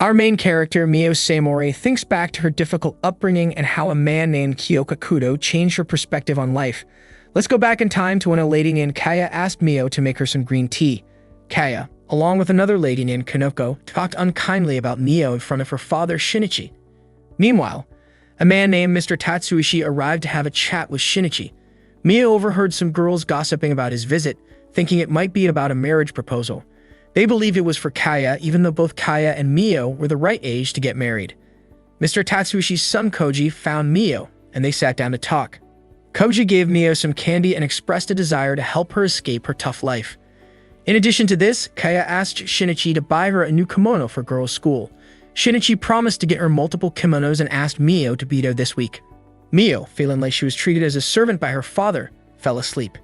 Our main character, Miyo Samori, thinks back to her difficult upbringing and how a man named Kyoka Kudo changed her perspective on life. Let's go back in time to when a lady named Kaya asked Miyo to make her some green tea. Kaya, along with another lady named Kanoko, talked unkindly about Miyo in front of her father, Shinichi. Meanwhile, a man named Mr. Tatsuishi arrived to have a chat with Shinichi. Miyo overheard some girls gossiping about his visit, thinking it might be about a marriage proposal. They believed it was for Kaya, even though both Kaya and Miyo were the right age to get married. Mr. Tatsuishi's son Koji found Miyo, and they sat down to talk. Koji gave Miyo some candy and expressed a desire to help her escape her tough life. In addition to this, Kaya asked Shinichi to buy her a new kimono for girls' school. Shinichi promised to get her multiple kimonos and asked Miyo to be there this week. Miyo, feeling like she was treated as a servant by her father, fell asleep.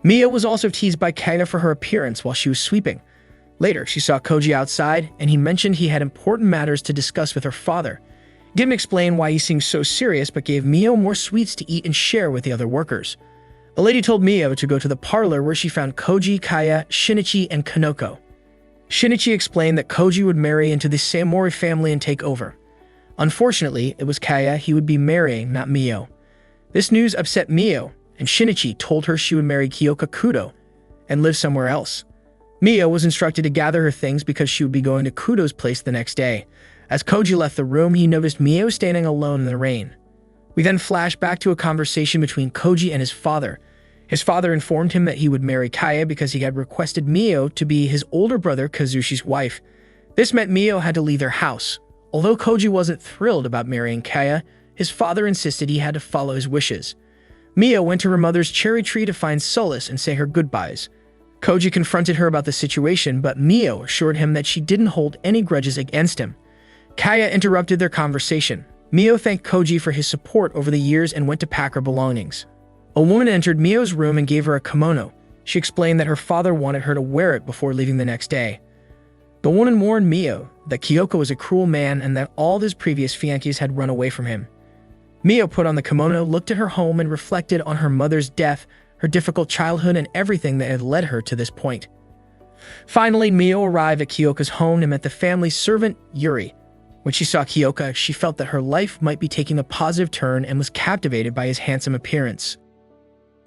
Miyo was also teased by Kaya for her appearance while she was sweeping. Later, she saw Koji outside, and he mentioned he had important matters to discuss with her father. He didn't explain why he seemed so serious, but gave Miyo more sweets to eat and share with the other workers. A lady told Miyo to go to the parlor where she found Koji, Kaya, Shinichi, and Kanoko. Shinichi explained that Koji would marry into the Samori family and take over. Unfortunately, it was Kaya he would be marrying, not Miyo. This news upset Miyo, and Shinichi told her she would marry Kyoka Kudo and live somewhere else. Miyo was instructed to gather her things because she would be going to Kudo's place the next day. As Koji left the room, he noticed Miyo standing alone in the rain. We then flash back to a conversation between Koji and his father. His father informed him that he would marry Kaya because he had requested Miyo to be his older brother Kazushi's wife. This meant Miyo had to leave their house. Although Koji wasn't thrilled about marrying Kaya, his father insisted he had to follow his wishes. Miyo went to her mother's cherry tree to find solace and say her goodbyes. Koji confronted her about the situation, but Miyo assured him that she didn't hold any grudges against him. Kaya interrupted their conversation. Miyo thanked Koji for his support over the years and went to pack her belongings. A woman entered Miyo's room and gave her a kimono. She explained that her father wanted her to wear it before leaving the next day. The woman warned Miyo that Kyoko was a cruel man and that all his previous fiancés had run away from him. Miyo put on the kimono, looked at her home, and reflected on her mother's death, her difficult childhood, and everything that had led her to this point. Finally, Miyo arrived at Kyoka's home and met the family's servant, Yuri. When she saw Kyoka, she felt that her life might be taking a positive turn and was captivated by his handsome appearance.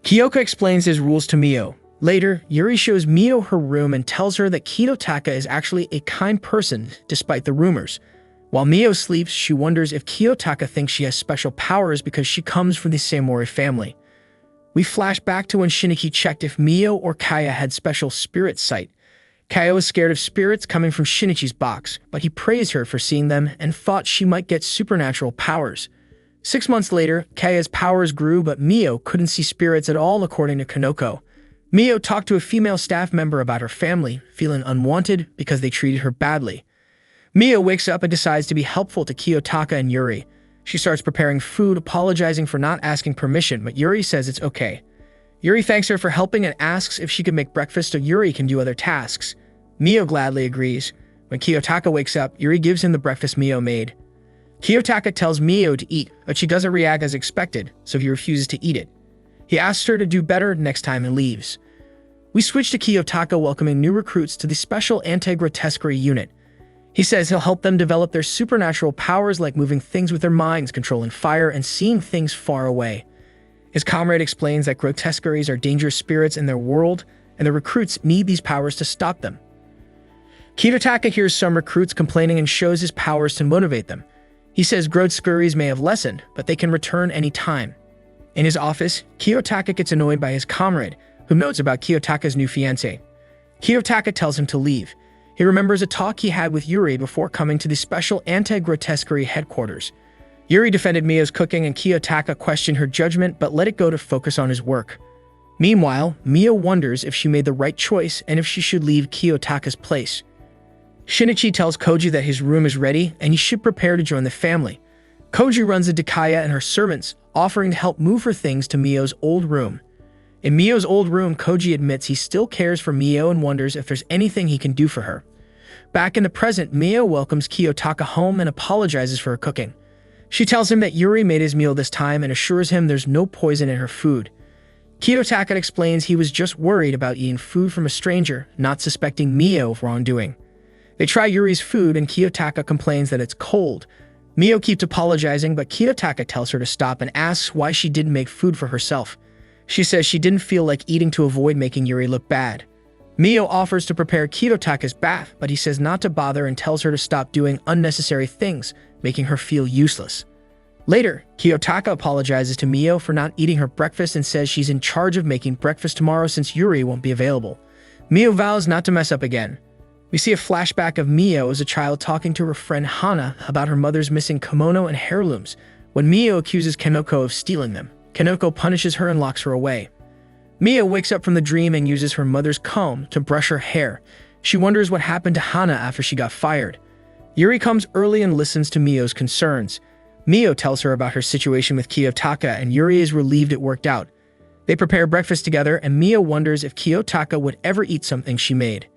Kyoka explains his rules to Miyo. Later, Yuri shows Miyo her room and tells her that Kiyotaka is actually a kind person, despite the rumors. While Miyo sleeps, she wonders if Kiyotaka thinks she has special powers because she comes from the Samori family. We flash back to when Shinichi checked if Miyo or Kaya had special spirit sight. Kaya was scared of spirits coming from Shinichi's box, but he praised her for seeing them and thought she might get supernatural powers. 6 months later, Kaya's powers grew, but Miyo couldn't see spirits at all, according to Kanoko. Miyo talked to a female staff member about her family, feeling unwanted because they treated her badly. Miyo wakes up and decides to be helpful to Kiyotaka and Yuri. She starts preparing food, apologizing for not asking permission, but Yuri says it's okay. Yuri thanks her for helping and asks if she could make breakfast so Yuri can do other tasks. Miyo gladly agrees. When Kiyotaka wakes up, Yuri gives him the breakfast Miyo made. Kiyotaka tells Miyo to eat, but she doesn't react as expected, so he refuses to eat it. He asks her to do better next time and leaves. We switch to Kiyotaka welcoming new recruits to the special anti-grotesquerie unit. He says he'll help them develop their supernatural powers like moving things with their minds, controlling fire, and seeing things far away. His comrade explains that grotesqueries are dangerous spirits in their world, and the recruits need these powers to stop them. Kiyotaka hears some recruits complaining and shows his powers to motivate them. He says grotesqueries may have lessened, but they can return any time. In his office, Kiyotaka gets annoyed by his comrade, who notes about Kiyotaka's new fiancée. Kiyotaka tells him to leave. He remembers a talk he had with Yuri before coming to the special anti-grotesquerie headquarters. Yuri defended Miyo's cooking and Kiyotaka questioned her judgment but let it go to focus on his work. Meanwhile, Miyo wonders if she made the right choice and if she should leave Kiyotaka's place. Shinichi tells Koji that his room is ready and he should prepare to join the family. Koji runs into Kaya and her servants, offering to help move her things to Miyo's old room. In Miyo's old room, Koji admits he still cares for Miyo and wonders if there's anything he can do for her. Back in the present, Miyo welcomes Kiyotaka home and apologizes for her cooking. She tells him that Yuri made his meal this time and assures him there's no poison in her food. Kiyotaka explains he was just worried about eating food from a stranger, not suspecting Miyo of wrongdoing. They try Yuri's food and Kiyotaka complains that it's cold. Miyo keeps apologizing, but Kiyotaka tells her to stop and asks why she didn't make food for herself. She says she didn't feel like eating to avoid making Yuri look bad. Miyo offers to prepare Kiyotaka's bath, but he says not to bother and tells her to stop doing unnecessary things, making her feel useless. Later, Kiyotaka apologizes to Miyo for not eating her breakfast and says she's in charge of making breakfast tomorrow since Yuri won't be available. Miyo vows not to mess up again. We see a flashback of Miyo as a child talking to her friend Hana about her mother's missing kimono and heirlooms. When Miyo accuses Kanoko of stealing them, Kanoko punishes her and locks her away. Miyo wakes up from the dream and uses her mother's comb to brush her hair. She wonders what happened to Hana after she got fired. Yuri comes early and listens to Miyo's concerns. Miyo tells her about her situation with Kiyotaka and Yuri is relieved it worked out. They prepare breakfast together and Miyo wonders if Kiyotaka would ever eat something she made.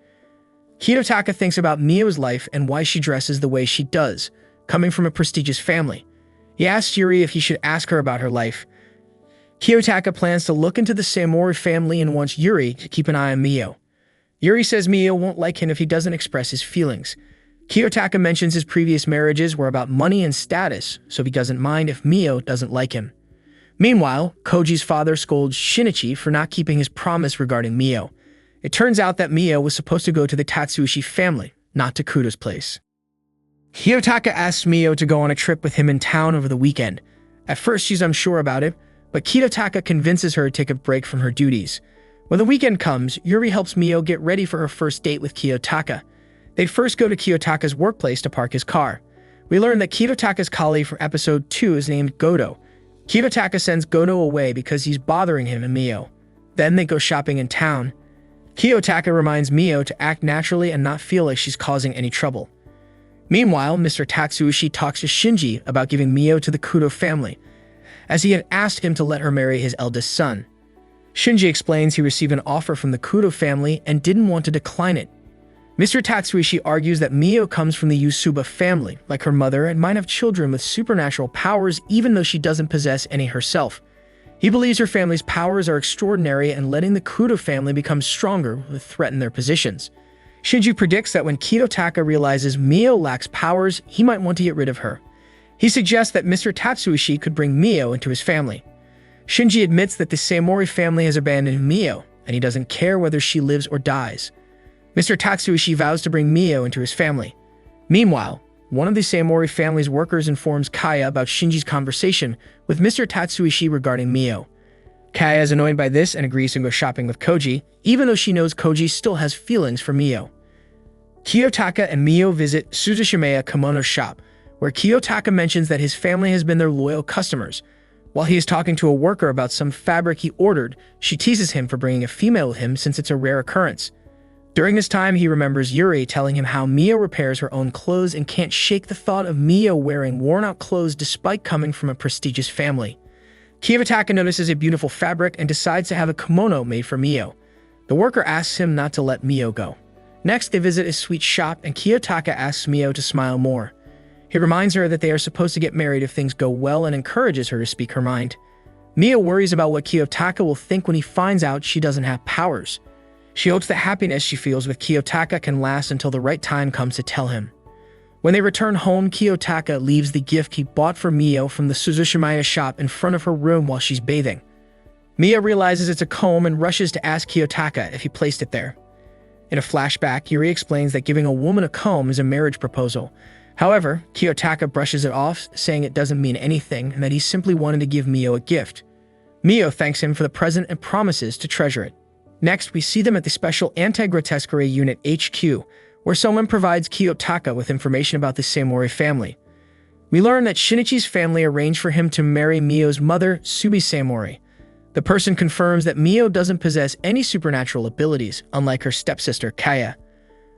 Kiyotaka thinks about Miyo's life and why she dresses the way she does, coming from a prestigious family. He asks Yuri if he should ask her about her life. Kiyotaka plans to look into the Samori family and wants Yuri to keep an eye on Miyo. Yuri says Miyo won't like him if he doesn't express his feelings. Kiyotaka mentions his previous marriages were about money and status, so he doesn't mind if Miyo doesn't like him. Meanwhile, Koji's father scolds Shinichi for not keeping his promise regarding Miyo. It turns out that Miyo was supposed to go to the Tatsuishi family, not to Kudo's place. Kiyotaka asks Miyo to go on a trip with him in town over the weekend. At first, she's unsure about it, but Kiyotaka convinces her to take a break from her duties. When the weekend comes, Yuri helps Miyo get ready for her first date with Kiyotaka. They'd first go to Kiyotaka's workplace to park his car. We learn that Kiyotaka's colleague from episode 2 is named Goto. Kiyotaka sends Goto away because he's bothering him and Miyo. Then they go shopping in town. Kiyotaka reminds Miyo to act naturally and not feel like she's causing any trouble. Meanwhile, Mr. Tatsuishi talks to Shinji about giving Miyo to the Kudo family, as he had asked him to let her marry his eldest son. Shinji explains he received an offer from the Kudo family and didn't want to decline it. Mr. Tatsuishi argues that Miyo comes from the Yusuba family, like her mother, and might have children with supernatural powers even though she doesn't possess any herself. He believes her family's powers are extraordinary and letting the Kudo family become stronger would threaten their positions. Shinji predicts that when Kiyotaka realizes Miyo lacks powers, he might want to get rid of her. He suggests that Mr. Tatsuishi could bring Miyo into his family. Shinji admits that the Samori family has abandoned Miyo, and he doesn't care whether she lives or dies. Mr. Tatsuishi vows to bring Miyo into his family. Meanwhile, one of the Samori family's workers informs Kaya about Shinji's conversation with Mr. Tatsuishi regarding Miyo. Kaya is annoyed by this and agrees to go shopping with Koji, even though she knows Koji still has feelings for Miyo. Kiyotaka and Miyo visit Suzushimaya Kimono shop, where Kiyotaka mentions that his family has been their loyal customers. While he is talking to a worker about some fabric he ordered, she teases him for bringing a female with him since it's a rare occurrence. During this time, he remembers Yuri telling him how Miyo repairs her own clothes and can't shake the thought of Miyo wearing worn-out clothes despite coming from a prestigious family. Kiyotaka notices a beautiful fabric and decides to have a kimono made for Miyo. The worker asks him not to let Miyo go. Next, they visit a sweet shop and Kiyotaka asks Miyo to smile more. He reminds her that they are supposed to get married if things go well and encourages her to speak her mind. Miyo worries about what Kiyotaka will think when he finds out she doesn't have powers. She hopes the happiness she feels with Kiyotaka can last until the right time comes to tell him. When they return home, Kiyotaka leaves the gift he bought for Miyo from the Suzushimaya shop in front of her room while she's bathing. Miyo realizes it's a comb and rushes to ask Kiyotaka if he placed it there. In a flashback, Yuri explains that giving a woman a comb is a marriage proposal. However, Kiyotaka brushes it off, saying it doesn't mean anything and that he simply wanted to give Miyo a gift. Miyo thanks him for the present and promises to treasure it. Next, we see them at the special anti-grotesquerie unit HQ, where someone provides Kiyotaka with information about the Samori family. We learn that Shinichi's family arranged for him to marry Miyo's mother, Subi Samori. The person confirms that Miyo doesn't possess any supernatural abilities, unlike her stepsister Kaya.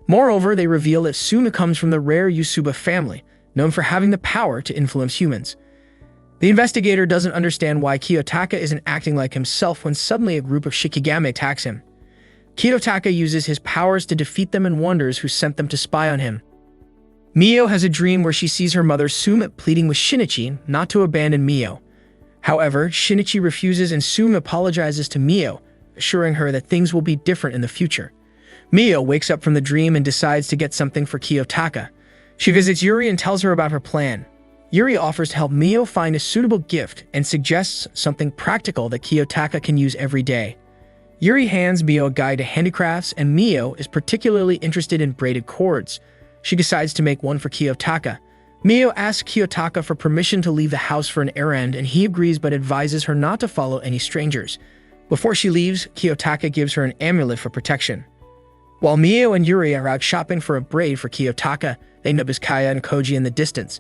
Moreover, they reveal that Suna comes from the rare Yusuba family, known for having the power to influence humans. The investigator doesn't understand why Kiyotaka isn't acting like himself when suddenly a group of Shikigami attacks him. Kiyotaka uses his powers to defeat them and wonders who sent them to spy on him. Miyo has a dream where she sees her mother Suma pleading with Shinichi not to abandon Miyo. However, Shinichi refuses and Suma apologizes to Miyo, assuring her that things will be different in the future. Miyo wakes up from the dream and decides to get something for Kiyotaka. She visits Yuri and tells her about her plan. Yuri offers to help Miyo find a suitable gift and suggests something practical that Kiyotaka can use every day. Yuri hands Miyo a guide to handicrafts, and Miyo is particularly interested in braided cords. She decides to make one for Kiyotaka. Miyo asks Kiyotaka for permission to leave the house for an errand, and he agrees but advises her not to follow any strangers. Before she leaves, Kiyotaka gives her an amulet for protection. While Miyo and Yuri are out shopping for a braid for Kiyotaka, they notice Kaya and Koji in the distance.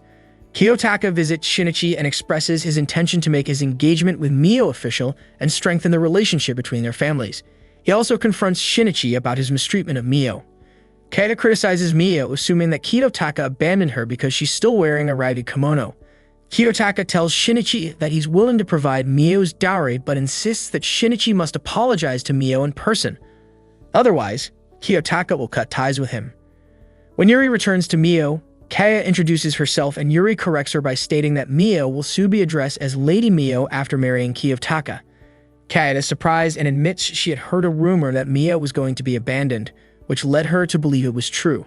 Kiyotaka visits Shinichi and expresses his intention to make his engagement with Miyo official and strengthen the relationship between their families. He also confronts Shinichi about his mistreatment of Miyo. Kaya criticizes Miyo, assuming that Kiyotaka abandoned her because she's still wearing a ragged kimono. Kiyotaka tells Shinichi that he's willing to provide Miyo's dowry but insists that Shinichi must apologize to Miyo in person. Otherwise, Kiyotaka will cut ties with him. When Yuri returns to Miyo, Kaya introduces herself and Yuri corrects her by stating that Miyo will soon be addressed as Lady Miyo after marrying Kiyotaka. Kaya is surprised and admits she had heard a rumor that Miyo was going to be abandoned, which led her to believe it was true.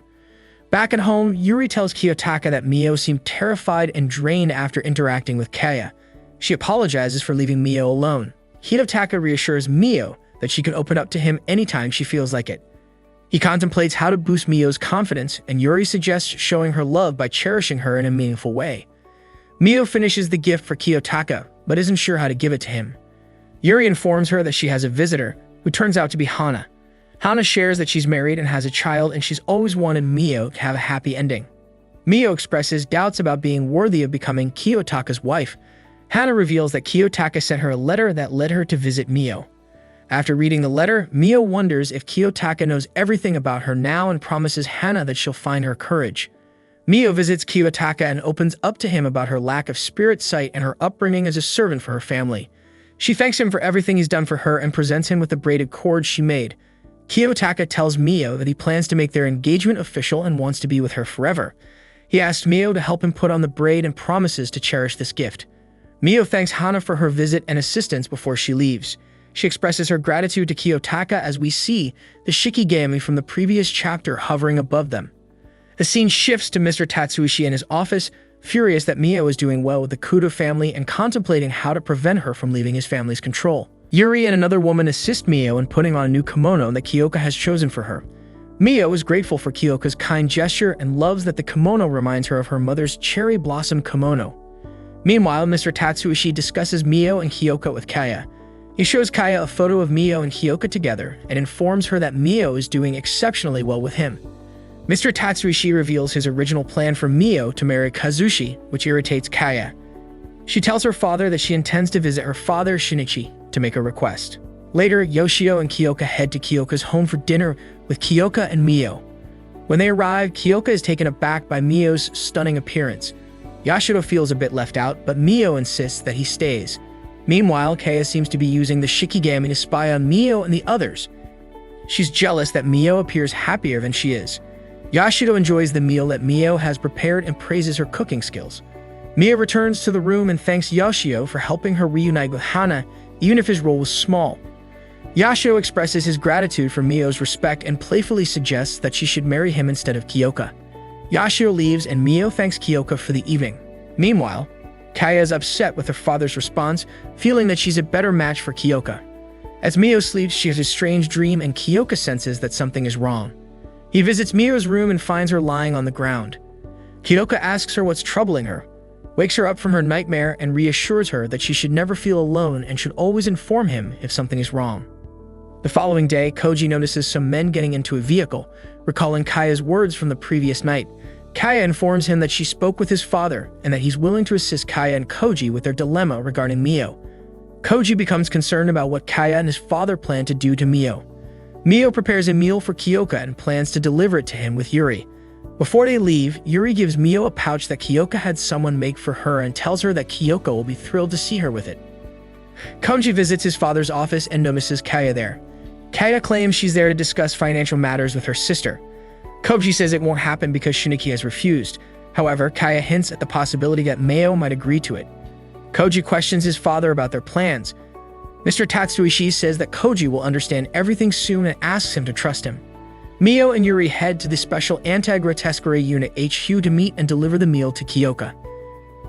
Back at home, Yuri tells Kiyotaka that Miyo seemed terrified and drained after interacting with Kaya. She apologizes for leaving Miyo alone. Kiyotaka reassures Miyo that she can open up to him anytime she feels like it. He contemplates how to boost Miyo's confidence, and Yuri suggests showing her love by cherishing her in a meaningful way. Miyo finishes the gift for Kiyotaka, but isn't sure how to give it to him. Yuri informs her that she has a visitor, who turns out to be Hana. Hana shares that she's married and has a child, and she's always wanted Miyo to have a happy ending. Miyo expresses doubts about being worthy of becoming Kiyotaka's wife. Hana reveals that Kiyotaka sent her a letter that led her to visit Miyo. After reading the letter, Miyo wonders if Kiyotaka knows everything about her now and promises Hana that she'll find her courage. Miyo visits Kiyotaka and opens up to him about her lack of spirit sight and her upbringing as a servant for her family. She thanks him for everything he's done for her and presents him with the braided cord she made. Kiyotaka tells Miyo that he plans to make their engagement official and wants to be with her forever. He asks Miyo to help him put on the braid and promises to cherish this gift. Miyo thanks Hana for her visit and assistance before she leaves. She expresses her gratitude to Kiyotaka as we see the shikigami from the previous chapter hovering above them. The scene shifts to Mr. Tatsuishi in his office, furious that Miyo is doing well with the Kudo family and contemplating how to prevent her from leaving his family's control. Yuri and another woman assist Miyo in putting on a new kimono that Kyoka has chosen for her. Miyo is grateful for Kyoka's kind gesture and loves that the kimono reminds her of her mother's cherry blossom kimono. Meanwhile, Mr. Tatsuishi discusses Miyo and Kyoka with Kaya. He shows Kaya a photo of Miyo and Kyoka together and informs her that Miyo is doing exceptionally well with him. Mr. Tatsuishi reveals his original plan for Miyo to marry Kazushi, which irritates Kaya. She tells her father that she intends to visit her father, Shinichi, to make a request. Later, Yoshio and Kyoka head to Kyoka's home for dinner with Kyoka and Miyo. When they arrive, Kyoka is taken aback by Miyo's stunning appearance. Yashiro feels a bit left out, but Miyo insists that he stays. Meanwhile, Kaya seems to be using the shikigami to spy on Miyo and the others. She's jealous that Miyo appears happier than she is. Yashiro enjoys the meal that Miyo has prepared and praises her cooking skills. Miyo returns to the room and thanks Yoshio for helping her reunite with Hana, even if his role was small. Yashio expresses his gratitude for Miyo's respect and playfully suggests that she should marry him instead of Kyoka. Yashio leaves and Miyo thanks Kyoka for the evening. Meanwhile, Kaya is upset with her father's response, feeling that she's a better match for Kyoka. As Miyo sleeps, she has a strange dream and Kyoka senses that something is wrong. He visits Miyo's room and finds her lying on the ground. Kyoka asks her what's troubling her, wakes her up from her nightmare and reassures her that she should never feel alone and should always inform him if something is wrong. The following day, Koji notices some men getting into a vehicle, recalling Kaya's words from the previous night. Kaya informs him that she spoke with his father and that he's willing to assist Kaya and Koji with their dilemma regarding Miyo. Koji becomes concerned about what Kaya and his father plan to do to Miyo. Miyo prepares a meal for Kyoka and plans to deliver it to him with Yuri. Before they leave, Yuri gives Miyo a pouch that Kyoka had someone make for her and tells her that Kyoka will be thrilled to see her with it. Koji visits his father's office and notices Kaya there. Kaya claims she's there to discuss financial matters with her sister. Koji says it won't happen because Shinichi has refused. However, Kaya hints at the possibility that Miyo might agree to it. Koji questions his father about their plans. Mr. Tatsuishi says that Koji will understand everything soon and asks him to trust him. Miyo and Yuri head to the special anti-grotesquerie unit HQ to meet and deliver the meal to Kyoka.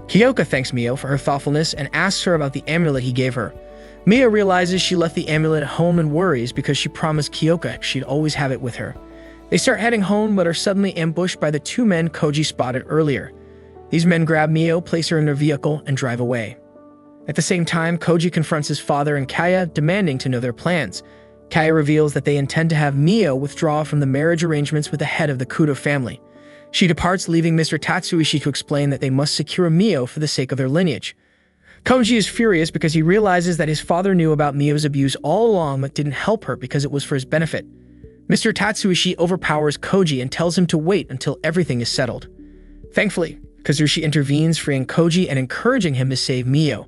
Kyoka thanks Miyo for her thoughtfulness and asks her about the amulet he gave her. Miyo realizes she left the amulet at home and worries because she promised Kyoka she'd always have it with her. They start heading home but are suddenly ambushed by the two men Koji spotted earlier. These men grab Miyo, place her in their vehicle, and drive away. At the same time, Koji confronts his father and Kaya, demanding to know their plans. Kaya reveals that they intend to have Miyo withdraw from the marriage arrangements with the head of the Kudo family. She departs, leaving Mr. Tatsuishi to explain that they must secure Miyo for the sake of their lineage. Koji is furious because he realizes that his father knew about Miyo's abuse all along but didn't help her because it was for his benefit. Mr. Tatsuishi overpowers Koji and tells him to wait until everything is settled. Thankfully, Kazushi intervenes, freeing Koji and encouraging him to save Miyo.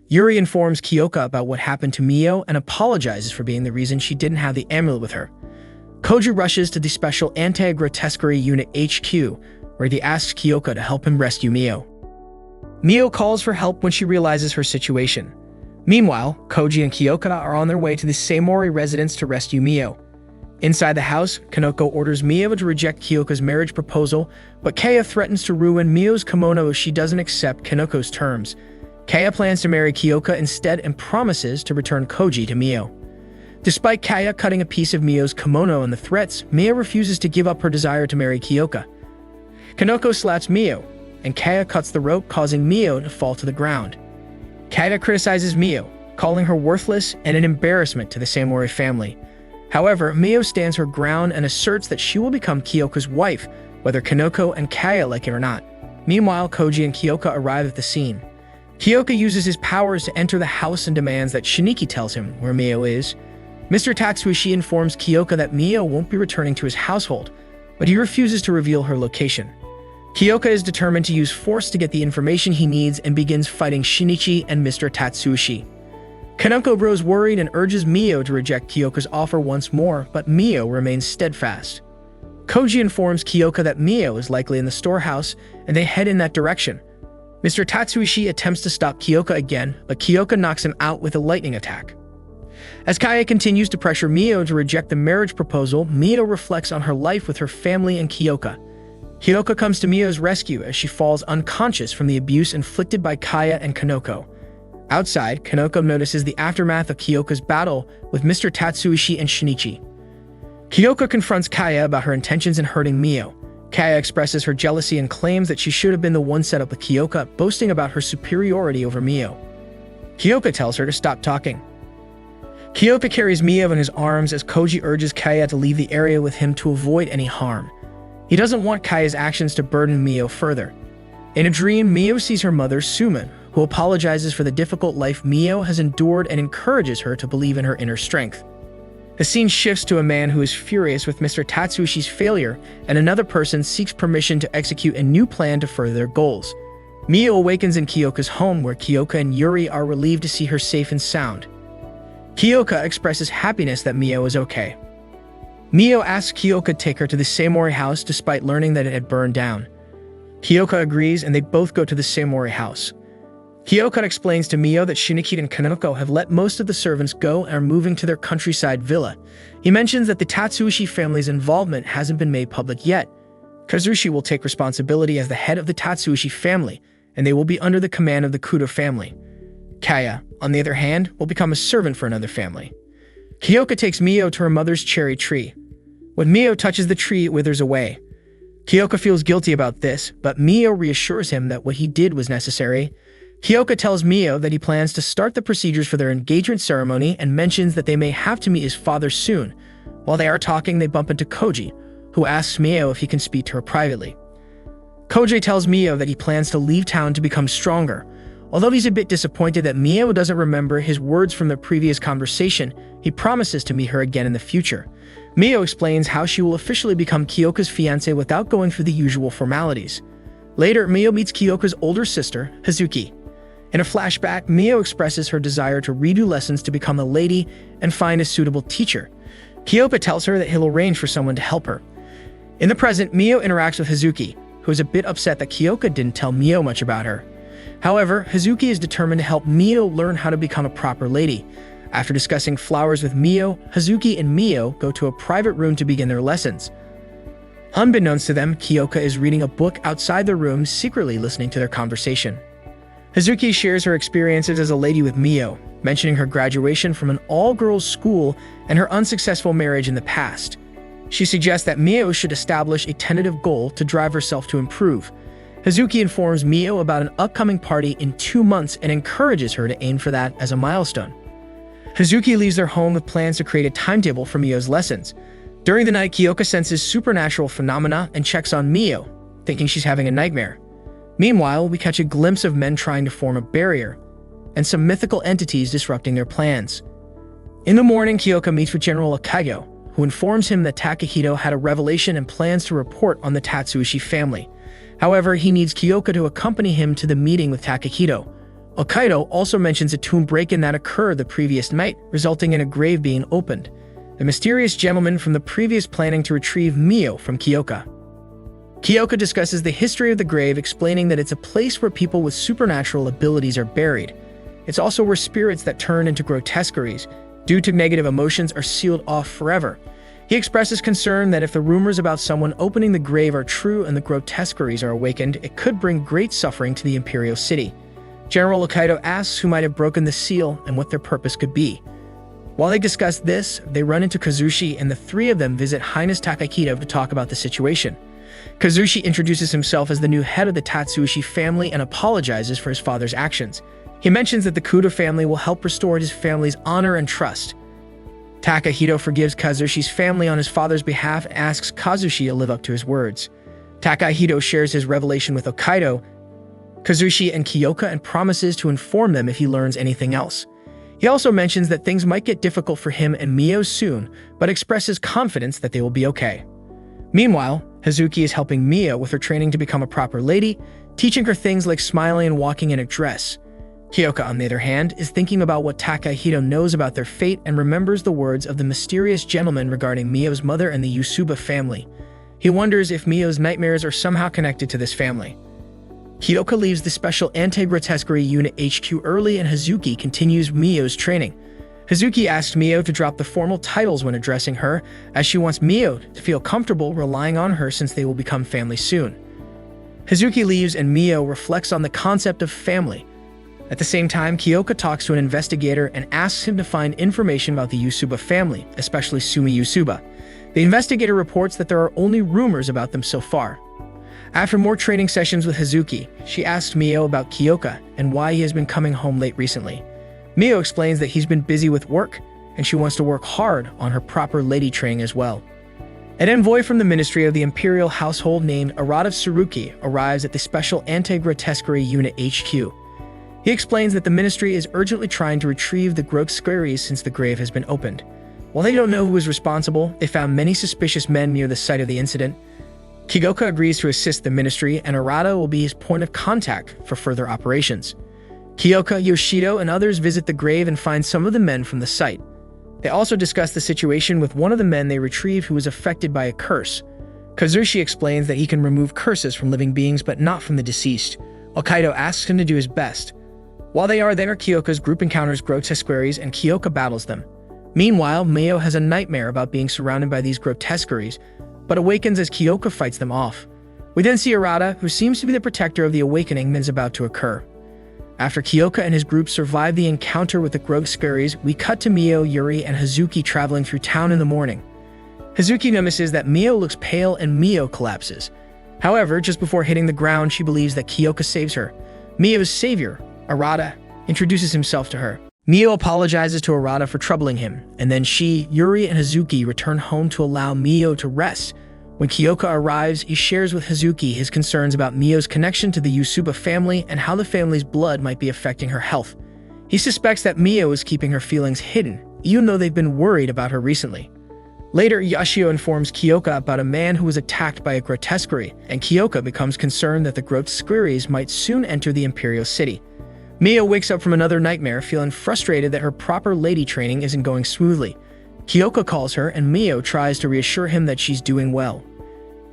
Yuri informs Kyoka about what happened to Miyo and apologizes for being the reason she didn't have the amulet with her. Koji rushes to the special anti-grotesquerie unit HQ, where he asks Kyoka to help him rescue Miyo. Miyo calls for help when she realizes her situation. Meanwhile, Koji and Kyoka are on their way to the Saimori residence to rescue Miyo. Inside the house, Kanoko orders Miyo to reject Kyoka's marriage proposal, but Kaya threatens to ruin Miyo's kimono if she doesn't accept Kanoko's terms. Kaya plans to marry Kyoka instead and promises to return Koji to Miyo. Despite Kaya cutting a piece of Miyo's kimono and the threats, Miyo refuses to give up her desire to marry Kyoka. Kanoko slaps Miyo, and Kaya cuts the rope, causing Miyo to fall to the ground. Kaya criticizes Miyo, calling her worthless and an embarrassment to the Saimori family. However, Miyo stands her ground and asserts that she will become Kyoka's wife, whether Kanoko and Kaya like it or not. Meanwhile, Koji and Kyoka arrive at the scene. Kyoka uses his powers to enter the house and demands that Shiniki tells him where Miyo is. Mr. Tatsuishi informs Kyoka that Miyo won't be returning to his household, but he refuses to reveal her location. Kyoka is determined to use force to get the information he needs and begins fighting Shinichi and Mr. Tatsuishi. Kanoko grows worried and urges Miyo to reject Kyoka's offer once more, but Miyo remains steadfast. Koji informs Kyoka that Miyo is likely in the storehouse, and they head in that direction. Mr. Tatsuishi attempts to stop Kyoka again, but Kyoka knocks him out with a lightning attack. As Kaya continues to pressure Miyo to reject the marriage proposal, Miyo reflects on her life with her family and Kyoka. Kyoka comes to Miyo's rescue as she falls unconscious from the abuse inflicted by Kaya and Kanoko. Outside, Kanoko notices the aftermath of Kyoka's battle with Mr. Tatsuishi and Shinichi. Kyoka confronts Kaya about her intentions in hurting Miyo. Kaya expresses her jealousy and claims that she should have been the one set up with Kyoka, boasting about her superiority over Miyo. Kyoka tells her to stop talking. Kyoka carries Miyo in his arms as Koji urges Kaya to leave the area with him to avoid any harm. He doesn't want Kaya's actions to burden Miyo further. In a dream, Miyo sees her mother, Suman, who apologizes for the difficult life Miyo has endured and encourages her to believe in her inner strength. The scene shifts to a man who is furious with Mr. Tatsuishi's failure, and another person seeks permission to execute a new plan to further their goals. Miyo awakens in Kyoka's home, where Kyoka and Yuri are relieved to see her safe and sound. Kyoka expresses happiness that Miyo is okay. Miyo asks Kyoka to take her to the Saimori house despite learning that it had burned down. Kyoka agrees and they both go to the Saimori house. Kyoka explains to Miyo that Shinichi and Kanoko have let most of the servants go and are moving to their countryside villa. He mentions that the Tatsuishi family's involvement hasn't been made public yet. Kazushi will take responsibility as the head of the Tatsuishi family, and they will be under the command of the Kudo family. Kaya, on the other hand, will become a servant for another family. Kyoka takes Miyo to her mother's cherry tree. When Miyo touches the tree, it withers away. Kyoka feels guilty about this, but Miyo reassures him that what he did was necessary. Kyoka tells Miyo that he plans to start the procedures for their engagement ceremony and mentions that they may have to meet his father soon. While they are talking, they bump into Koji, who asks Miyo if he can speak to her privately. Koji tells Miyo that he plans to leave town to become stronger. Although he's a bit disappointed that Miyo doesn't remember his words from the previous conversation, he promises to meet her again in the future. Miyo explains how she will officially become Kyoka's fiancé without going through the usual formalities. Later, Miyo meets Kyoka's older sister, Hazuki. In a flashback, Miyo expresses her desire to redo lessons to become a lady and find a suitable teacher. Kyoka tells her that he'll arrange for someone to help her. In the present, Miyo interacts with Hazuki, who is a bit upset that Kyoka didn't tell Miyo much about her. However, Hazuki is determined to help Miyo learn how to become a proper lady. After discussing flowers with Miyo, Hazuki and Miyo go to a private room to begin their lessons. Unbeknownst to them, Kyoka is reading a book outside the room, secretly listening to their conversation. Hazuki shares her experiences as a lady with Miyo, mentioning her graduation from an all-girls school and her unsuccessful marriage in the past. She suggests that Miyo should establish a tentative goal to drive herself to improve. Hazuki informs Miyo about an upcoming party in 2 months and encourages her to aim for that as a milestone. Hazuki leaves their home with plans to create a timetable for Miyo's lessons. During the night, Kyoka senses supernatural phenomena and checks on Miyo, thinking she's having a nightmare. Meanwhile, we catch a glimpse of men trying to form a barrier, and some mythical entities disrupting their plans. In the morning, Kyoka meets with General Akane, who informs him that Takahito had a revelation and plans to report on the Tatsuishi family. However, he needs Kyoka to accompany him to the meeting with Takahito. Akane also mentions a tomb break-in that occurred the previous night, resulting in a grave being opened. The mysterious gentleman from the previous planning to retrieve Miyo from Kyoka. Kyoka discusses the history of the grave, explaining that it's a place where people with supernatural abilities are buried. It's also where spirits that turn into grotesqueries due to negative emotions are sealed off forever. He expresses concern that if the rumors about someone opening the grave are true and the grotesqueries are awakened, it could bring great suffering to the imperial city. General Akane asks who might have broken the seal and what their purpose could be. While they discuss this, they run into Kazushi, and the three of them visit Highness Takahito to talk about the situation. Kazushi introduces himself as the new head of the Tatsuishi family and apologizes for his father's actions. He mentions that the Kudo family will help restore his family's honor and trust. Takahito forgives Kazushi's family on his father's behalf and asks Kazushi to live up to his words. Takahito shares his revelation with Akane, Kazushi, and Kyoka and promises to inform them if he learns anything else. He also mentions that things might get difficult for him and Miyo soon, but expresses confidence that they will be okay. Meanwhile, Hazuki is helping Miyo with her training to become a proper lady, teaching her things like smiling and walking in a dress. Kyoka, on the other hand, is thinking about what Takahito knows about their fate and remembers the words of the mysterious gentleman regarding Miyo's mother and the Yusuba family. He wonders if Miyo's nightmares are somehow connected to this family. Kyoka leaves the special anti-grotesquerie unit HQ early, and Hazuki continues Miyo's training. Hazuki asks Miyo to drop the formal titles when addressing her, as she wants Miyo to feel comfortable relying on her since they will become family soon. Hazuki leaves and Miyo reflects on the concept of family. At the same time, Kyoka talks to an investigator and asks him to find information about the Yusuba family, especially Sumi Yusuba. The investigator reports that there are only rumors about them so far. After more training sessions with Hazuki, she asks Miyo about Kyoka and why he has been coming home late recently. Miyo explains that he's been busy with work, and she wants to work hard on her proper lady training as well. An envoy from the Ministry of the Imperial Household named Arata Tsuruki arrives at the Special Anti-Grotesquerie Unit HQ. He explains that the ministry is urgently trying to retrieve the grotesqueries since the grave has been opened. While they don't know who is responsible, they found many suspicious men near the site of the incident. Kyoka agrees to assist the ministry, and Arata will be his point of contact for further operations. Kyoka, Yoshido, and others visit the grave and find some of the men from the site. They also discuss the situation with one of the men they retrieve who was affected by a curse. Kazushi explains that he can remove curses from living beings but not from the deceased. Akane asks him to do his best. While they are there, Kyoka's group encounters grotesqueries and Kyoka battles them. Meanwhile, Miyo has a nightmare about being surrounded by these grotesqueries, but awakens as Kyoka fights them off. We then see Arata, who seems to be the protector of the awakening that is about to occur. After Kyoka and his group survive the encounter with the grotesqueries, we cut to Miyo, Yuri, and Hazuki traveling through town in the morning. Hazuki notices that Miyo looks pale and Miyo collapses. However, just before hitting the ground, she believes that Kyoka saves her. Miyo's savior, Arata, introduces himself to her. Miyo apologizes to Arata for troubling him, and then she, Yuri, and Hazuki return home to allow Miyo to rest. When Kyoka arrives, he shares with Hazuki his concerns about Miyo's connection to the Yusuba family and how the family's blood might be affecting her health. He suspects that Miyo is keeping her feelings hidden, even though they've been worried about her recently. Later, Yashio informs Kyoka about a man who was attacked by a grotesquerie, and Kyoka becomes concerned that the grotesqueries might soon enter the imperial city. Miyo wakes up from another nightmare, feeling frustrated that her proper lady training isn't going smoothly. Kyoka calls her, and Miyo tries to reassure him that she's doing well.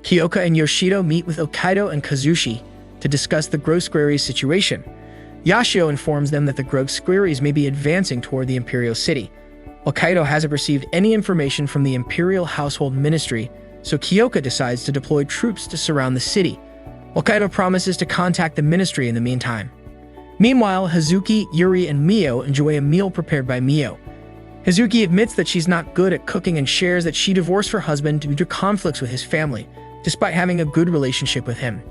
Kyoka and Yoshido meet with Akane and Kazushi to discuss the grotesqueries situation. Yashio informs them that the Grog squeries may be advancing toward the Imperial City. Hokkaido hasn't received any information from the Imperial Household Ministry, so Kyoka decides to deploy troops to surround the city. Hokkaido promises to contact the ministry in the meantime. Meanwhile, Hazuki, Yuri, and Miyo enjoy a meal prepared by Miyo. Hazuki admits that she's not good at cooking and shares that she divorced her husband due to conflicts with his family, despite having a good relationship with him.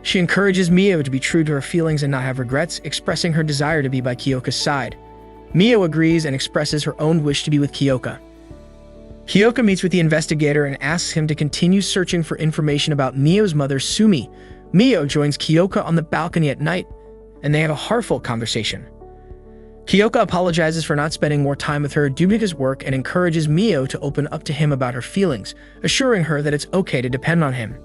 She encourages Miyo to be true to her feelings and not have regrets, expressing her desire to be by Kyoka's side. Miyo agrees and expresses her own wish to be with Kyoka. Kyoka meets with the investigator and asks him to continue searching for information about Miyo's mother, Sumi. Miyo joins Kyoka on the balcony at night, and they have a heartfelt conversation. Kyoka apologizes for not spending more time with her due to his work and encourages Miyo to open up to him about her feelings, assuring her that it's okay to depend on him.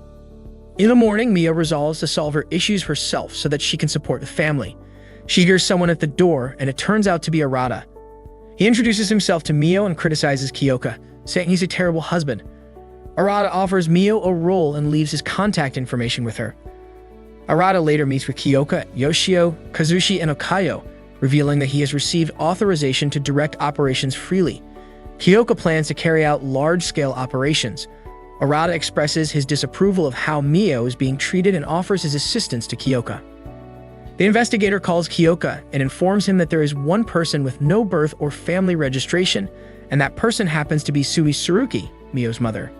In the morning, Miyo resolves to solve her issues herself so that she can support the family. She hears someone at the door, and it turns out to be Arata. He introduces himself to Miyo and criticizes Kyoka, saying he's a terrible husband. Arata offers Miyo a role and leaves his contact information with her. Arata later meets with Kyoka, Yoshio, Kazushi, and Okayo, revealing that he has received authorization to direct operations freely. Kyoka plans to carry out large-scale operations. Arata expresses his disapproval of how Miyo is being treated and offers his assistance to Kyoka. The investigator calls Kyoka and informs him that there is one person with no birth or family registration, and that person happens to be Sui Tsuruki, Miyo's mother.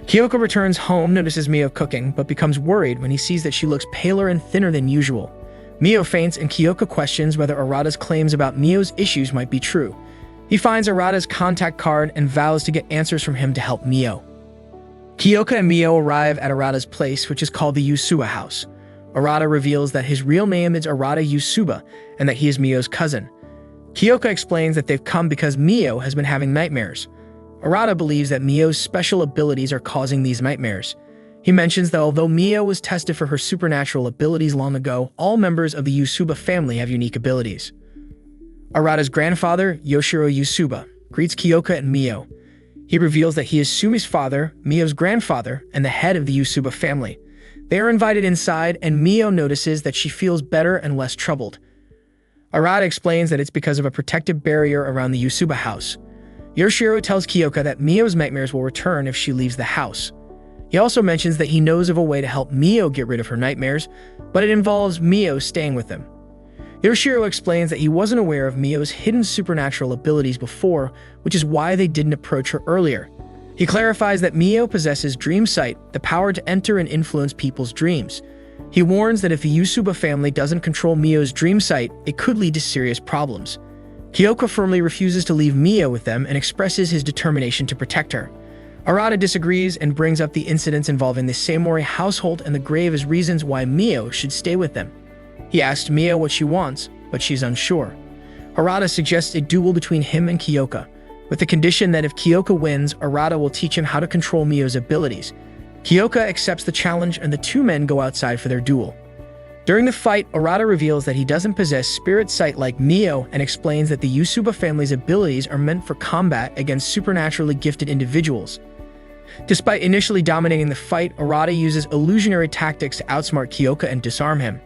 Kyoka returns home, notices Miyo cooking, but becomes worried when he sees that she looks paler and thinner than usual. Miyo faints and Kyoka questions whether Arata's claims about Miyo's issues might be true. He finds Arata's contact card and vows to get answers from him to help Miyo. Kyoka and Miyo arrive at Arata's place, which is called the Yusuba House. Arata reveals that his real name is Arata Yusuba and that he is Miyo's cousin. Kyoka explains that they've come because Miyo has been having nightmares. Arata believes that Miyo's special abilities are causing these nightmares. He mentions that although Miyo was tested for her supernatural abilities long ago, all members of the Yusuba family have unique abilities. Arata's grandfather, Yoshiro Yusuba, greets Kyoka and Miyo. He reveals that he is Sumi's father, Miyo's grandfather, and the head of the Yusuba family. They are invited inside, and Miyo notices that she feels better and less troubled. Arata explains that it's because of a protective barrier around the Yusuba house. Yoshiro tells Kyoka that Miyo's nightmares will return if she leaves the house. He also mentions that he knows of a way to help Miyo get rid of her nightmares, but it involves Miyo staying with them. Yoshiro explains that he wasn't aware of Miyo's hidden supernatural abilities before, which is why they didn't approach her earlier. He clarifies that Miyo possesses dream sight, the power to enter and influence people's dreams. He warns that if the Yusuba family doesn't control Miyo's dream sight, it could lead to serious problems. Kyoka firmly refuses to leave Miyo with them and expresses his determination to protect her. Arata disagrees and brings up the incidents involving the samurai household and the grave as reasons why Miyo should stay with them. He asks Miyo what she wants, but she's unsure. Arata suggests a duel between him and Kyoka, with the condition that if Kyoka wins, Arata will teach him how to control Miyo's abilities. Kyoka accepts the challenge and the two men go outside for their duel. During the fight, Arata reveals that he doesn't possess spirit sight like Miyo and explains that the Yusuba family's abilities are meant for combat against supernaturally gifted individuals. Despite initially dominating the fight, Arata uses illusionary tactics to outsmart Kyoka and disarm him.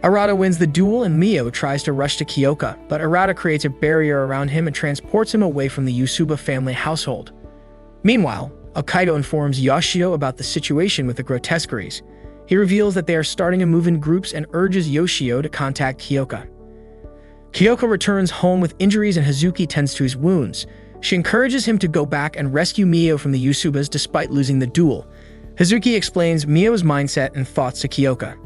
Arata wins the duel and Miyo tries to rush to Kyoka, but Arata creates a barrier around him and transports him away from the Yusuba family household. Meanwhile, Hokkaido informs Yoshio about the situation with the grotesqueries. He reveals that they are starting to move in groups and urges Yoshio to contact Kyoka. Kyoka returns home with injuries and Hazuki tends to his wounds. She encourages him to go back and rescue Miyo from the Yusubas despite losing the duel. Hazuki explains Miyo's mindset and thoughts to Kyoka.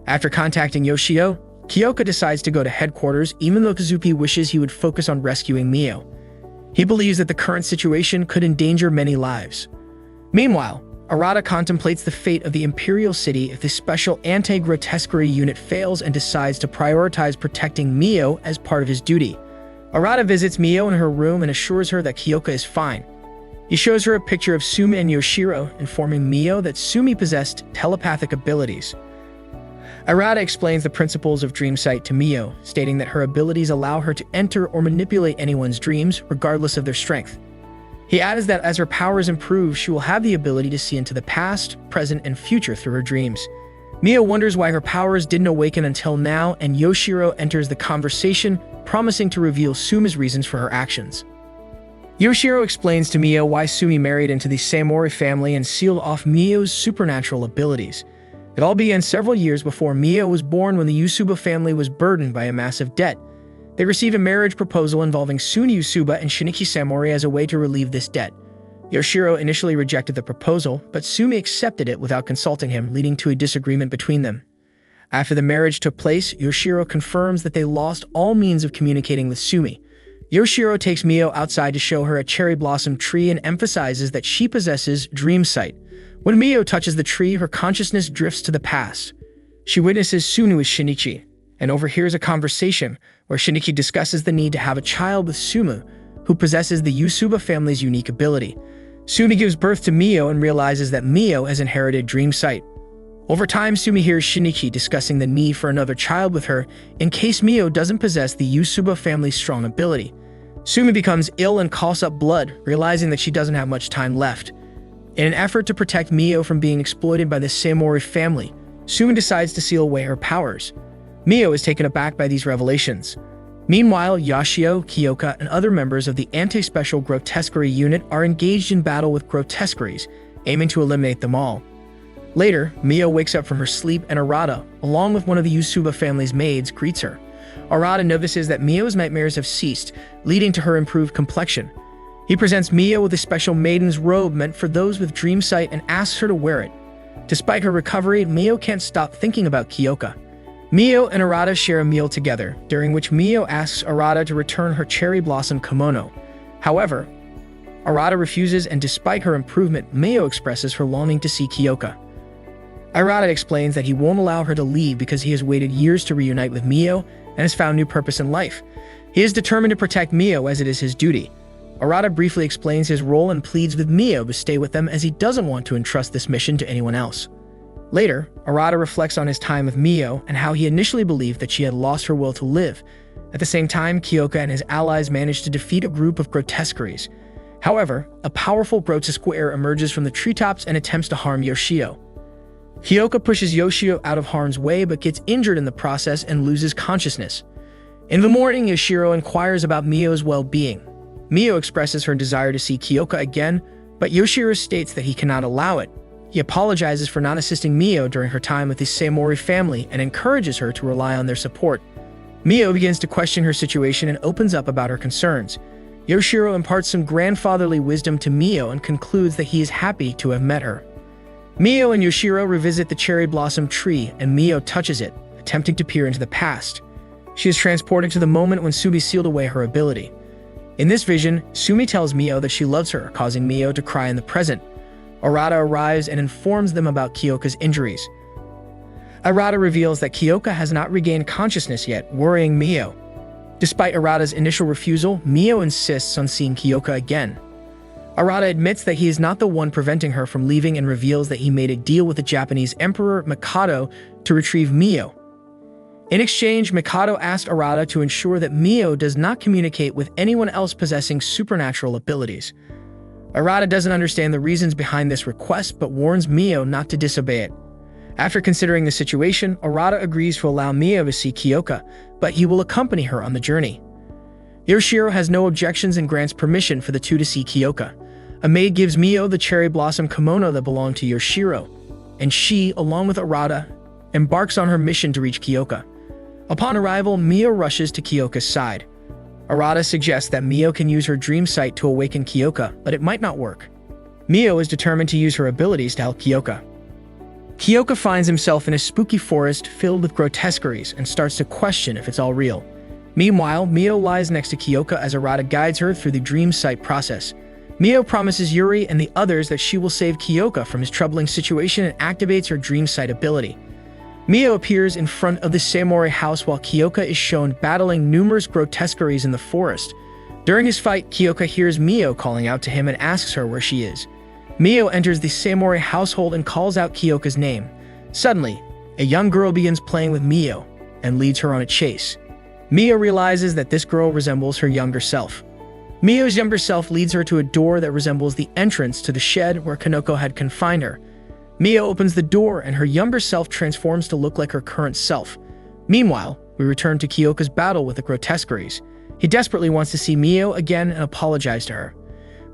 After contacting Yoshio, Kyoka decides to go to headquarters even though Kazuki wishes he would focus on rescuing Miyo. He believes that the current situation could endanger many lives. Meanwhile, Arata contemplates the fate of the Imperial City if the special anti-grotesquerie unit fails and decides to prioritize protecting Miyo as part of his duty. Arata visits Miyo in her room and assures her that Kyoka is fine. He shows her a picture of Sumi and Yoshiro, informing Miyo that Sumi possessed telepathic abilities. Arata explains the principles of dream sight to Miyo, stating that her abilities allow her to enter or manipulate anyone's dreams, regardless of their strength. He adds that as her powers improve, she will have the ability to see into the past, present, and future through her dreams. Miyo wonders why her powers didn't awaken until now, and Yoshiro enters the conversation, promising to reveal Sumi's reasons for her actions. Yoshiro explains to Miyo why Sumi married into the samurai family and sealed off Miyo's supernatural abilities. It all began several years before Miyo was born, when the Yusuba family was burdened by a massive debt. They received a marriage proposal involving Suni Yusuba and Shinichi Samurai as a way to relieve this debt. Yoshiro initially rejected the proposal, but Sumi accepted it without consulting him, leading to a disagreement between them. After the marriage took place, Yoshiro confirms that they lost all means of communicating with Sumi. Yoshiro takes Miyo outside to show her a cherry blossom tree and emphasizes that she possesses dream sight. When Miyo touches the tree, her consciousness drifts to the past. She witnesses Sunu with Shinichi, and overhears a conversation where Shinichi discusses the need to have a child with Sumu, who possesses the Yusuba family's unique ability. Sumi gives birth to Miyo and realizes that Miyo has inherited dream sight. Over time, Sumi hears Shinichi discussing the need for another child with her in case Miyo doesn't possess the Yusuba family's strong ability. Sumi becomes ill and coughs up blood, realizing that she doesn't have much time left. In an effort to protect Miyo from being exploited by the samurai family, Sumi decides to seal away her powers. Miyo is taken aback by these revelations. Meanwhile, Yashio, Kyoka, and other members of the anti-special grotesquerie unit are engaged in battle with grotesqueries, aiming to eliminate them all. Later, Miyo wakes up from her sleep and Arata, along with one of the Yusuba family's maids, greets her. Arata notices that Miyo's nightmares have ceased, leading to her improved complexion. He presents Miyo with a special maiden's robe meant for those with dream sight and asks her to wear it. Despite her recovery, Miyo can't stop thinking about Kyoka. Miyo and Arata share a meal together, during which Miyo asks Arata to return her cherry blossom kimono. However, Arata refuses, and despite her improvement, Miyo expresses her longing to see Kyoka. Arata explains that he won't allow her to leave because he has waited years to reunite with Miyo and has found new purpose in life. He is determined to protect Miyo as it is his duty. Arata briefly explains his role and pleads with Miyo to stay with them as he doesn't want to entrust this mission to anyone else. Later, Arata reflects on his time with Miyo and how he initially believed that she had lost her will to live. At the same time, Kyoka and his allies manage to defeat a group of grotesqueries. However, a powerful grotesquere emerges from the treetops and attempts to harm Yoshio. Kyoka pushes Yoshio out of harm's way but gets injured in the process and loses consciousness. In the morning, Yoshiro inquires about Miyo's well-being. Miyo expresses her desire to see Kyoka again, but Yoshiro states that he cannot allow it. He apologizes for not assisting Miyo during her time with the samurai family and encourages her to rely on their support. Miyo begins to question her situation and opens up about her concerns. Yoshiro imparts some grandfatherly wisdom to Miyo and concludes that he is happy to have met her. Miyo and Yoshiro revisit the cherry blossom tree, and Miyo touches it, attempting to peer into the past. She is transported to the moment when Sumi sealed away her ability. In this vision, Sumi tells Miyo that she loves her, causing Miyo to cry in the present. Arata arrives and informs them about Kyoka's injuries. Arata reveals that Kyoka has not regained consciousness yet, worrying Miyo. Despite Arata's initial refusal, Miyo insists on seeing Kyoka again. Arata admits that he is not the one preventing her from leaving and reveals that he made a deal with the Japanese Emperor Mikado to retrieve Miyo. In exchange, Mikado asked Arata to ensure that Miyo does not communicate with anyone else possessing supernatural abilities. Arata doesn't understand the reasons behind this request but warns Miyo not to disobey it. After considering the situation, Arata agrees to allow Miyo to see Kyoka, but he will accompany her on the journey. Yoshiro has no objections and grants permission for the two to see Kyoka. A maid gives Miyo the cherry blossom kimono that belonged to Yoshiro, and she, along with Arata, embarks on her mission to reach Kyoka. Upon arrival, Miyo rushes to Kyoka's side. Arata suggests that Miyo can use her dream sight to awaken Kyoka, but it might not work. Miyo is determined to use her abilities to help Kyoka. Kyoka finds himself in a spooky forest filled with grotesqueries and starts to question if it's all real. Meanwhile, Miyo lies next to Kyoka as Arata guides her through the dream sight process. Miyo promises Yuri and the others that she will save Kyoka from his troubling situation and activates her dream sight ability. Miyo appears in front of the samurai house while Kyoka is shown battling numerous grotesqueries in the forest. During his fight, Kyoka hears Miyo calling out to him and asks her where she is. Miyo enters the samurai household and calls out Kyoka's name. Suddenly, a young girl begins playing with Miyo and leads her on a chase. Miyo realizes that this girl resembles her younger self. Miyo's younger self leads her to a door that resembles the entrance to the shed where Kanoko had confined her. Miyo opens the door and her younger self transforms to look like her current self. Meanwhile, we return to Kyoka's battle with the grotesqueries. He desperately wants to see Miyo again and apologize to her.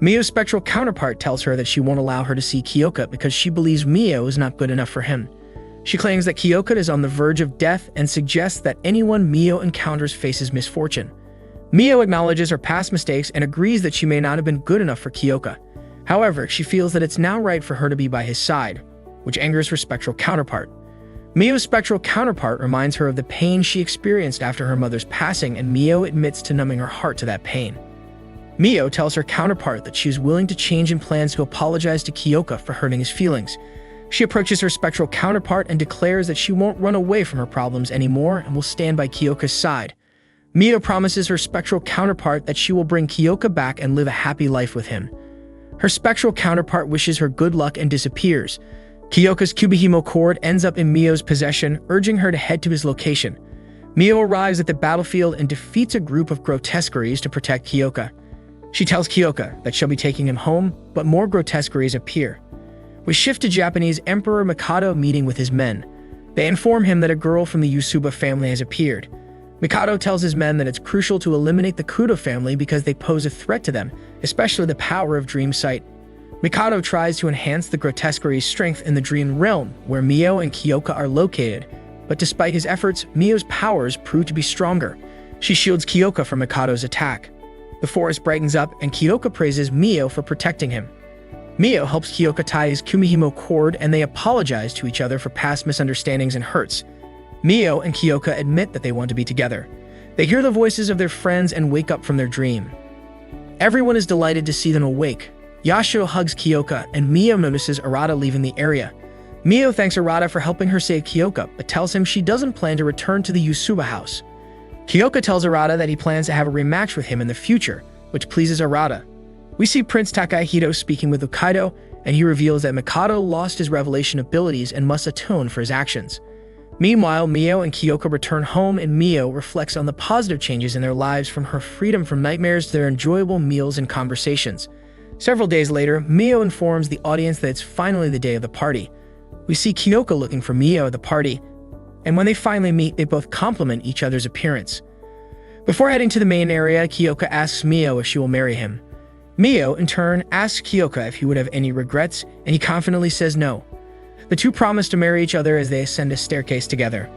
Miyo's spectral counterpart tells her that she won't allow her to see Kyoka because she believes Miyo is not good enough for him. She claims that Kyoka is on the verge of death and suggests that anyone Miyo encounters faces misfortune. Miyo acknowledges her past mistakes and agrees that she may not have been good enough for Kyoka. However, she feels that it's now right for her to be by his side, which angers her spectral counterpart. Miyo's spectral counterpart reminds her of the pain she experienced after her mother's passing, and Miyo admits to numbing her heart to that pain. Miyo tells her counterpart that she is willing to change and plans to apologize to Kyoka for hurting his feelings. She approaches her spectral counterpart and declares that she won't run away from her problems anymore and will stand by Kyoka's side. Miyo promises her spectral counterpart that she will bring Kyoka back and live a happy life with him. Her spectral counterpart wishes her good luck and disappears. Kyoka's Kubihimo cord ends up in Miyo's possession, urging her to head to his location. Miyo arrives at the battlefield and defeats a group of grotesqueries to protect Kyoka. She tells Kyoka that she'll be taking him home, but more grotesqueries appear. We shift to Japanese Emperor Mikado meeting with his men. They inform him that a girl from the Yusuba family has appeared. Mikado tells his men that it's crucial to eliminate the Kudo family because they pose a threat to them, especially the power of Dream Sight. Mikado tries to enhance the grotesqueries' strength in the Dream Realm, where Miyo and Kyoka are located, but despite his efforts, Miyo's powers prove to be stronger. She shields Kyoka from Mikado's attack. The forest brightens up, and Kyoka praises Miyo for protecting him. Miyo helps Kyoka tie his Kumihimo cord, and they apologize to each other for past misunderstandings and hurts. Miyo and Kyoka admit that they want to be together. They hear the voices of their friends and wake up from their dream. Everyone is delighted to see them awake. Yashiro hugs Kyoka, and Miyo notices Arata leaving the area. Miyo thanks Arata for helping her save Kyoka, but tells him she doesn't plan to return to the Yusuba house. Kyoka tells Arata that he plans to have a rematch with him in the future, which pleases Arata. We see Prince Takahito speaking with Hokkaido, and he reveals that Mikado lost his revelation abilities and must atone for his actions. Meanwhile, Miyo and Kyoka return home, and Miyo reflects on the positive changes in their lives, from her freedom from nightmares to their enjoyable meals and conversations. Several days later, Miyo informs the audience that it's finally the day of the party. We see Kyoka looking for Miyo at the party, and when they finally meet, they both compliment each other's appearance. Before heading to the main area, Kyoka asks Miyo if she will marry him. Miyo, in turn, asks Kyoka if he would have any regrets, and he confidently says no. The two promise to marry each other as they ascend a staircase together.